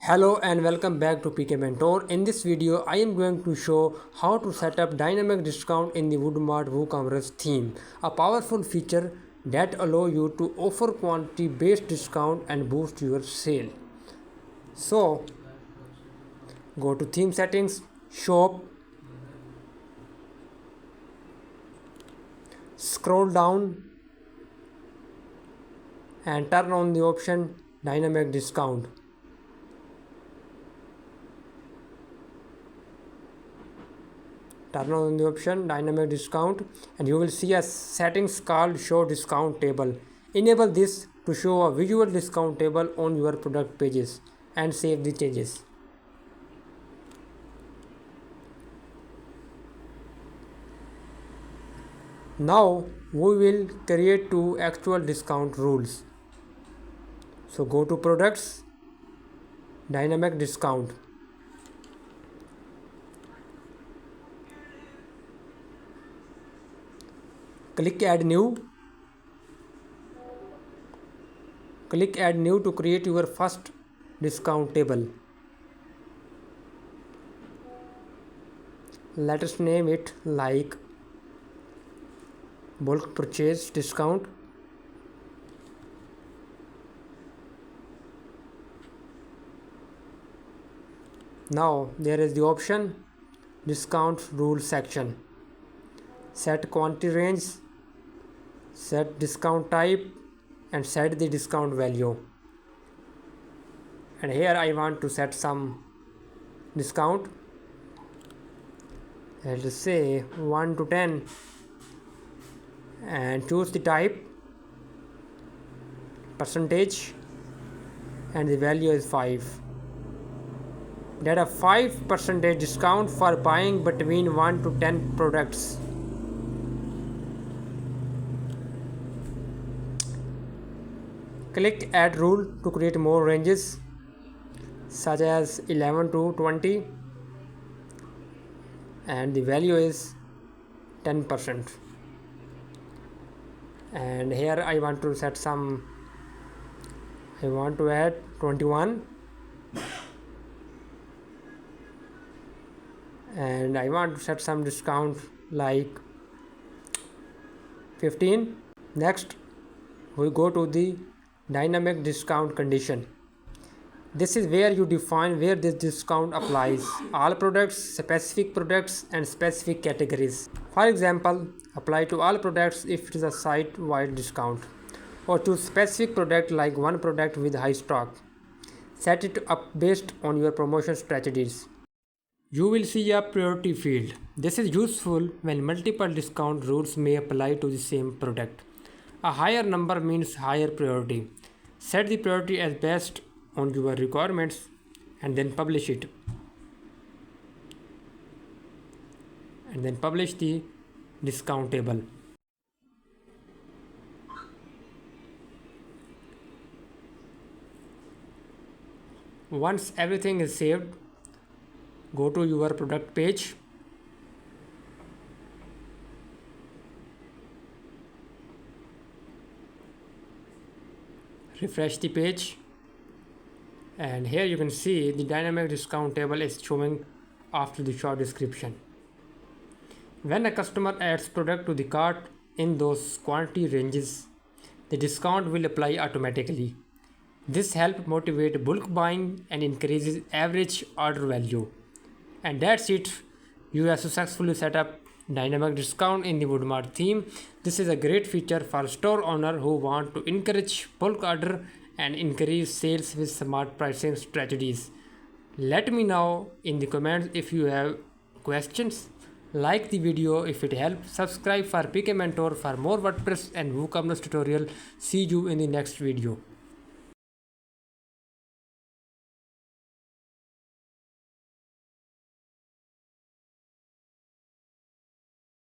Hello and welcome back to pkmentor. In this video, I am going to show how to set up dynamic discount in the WoodMart WooCommerce theme, a powerful feature that allow you to offer quantity based discount and boost your sale. So, go to theme settings, shop, scroll down and turn on the option dynamic discount. Turn on the option dynamic discount and you will see a settings called show discount table. Enable this to show a visual discount table on your product pages and save the changes. Now we will create two actual discount rules. So go to products, dynamic discount. Click add new. Click add new to create your first discount table. Let us name it like bulk purchase discount. Now there is the option discount rule section. Set quantity range, set discount type and set the discount value. And here I want to set some discount. Let us say 1 to 10 and choose the type, percentage, and the value is 5. That a 5% discount for buying between 1 to 10 products. Click add rule to create more ranges such as 11 to 20 and the value is 10%. And here I want to set some, I want to add 21 and I want to set some discount like 15. Next we go to the dynamic discount condition. This is where you define where this discount applies: all products, specific products and specific categories. For example, apply to all products if it is a site-wide discount, or to specific product like one product with high stock. Set it up based on your promotion strategies. You will see a priority field. This is useful when multiple discount rules may apply to the same product. A higher number means higher priority. Set the priority as based on your requirements and then publish it. And then publish the discount table. Once everything is saved, go to your product page. Refresh the page and here you can see the dynamic discount table is showing after the short description. When a customer adds product to the cart in those quantity ranges, the discount will apply automatically. This helps motivate bulk buying and increases average order value. And that's it. You have successfully set up dynamic discount in the WoodMart theme. This is a great feature for store owner who want to encourage bulk order and increase sales with smart pricing strategies. Let me know in the comments if you have questions. Like the video if it helped. Subscribe for pkmentor for more WordPress and WooCommerce tutorial. See you in the next video.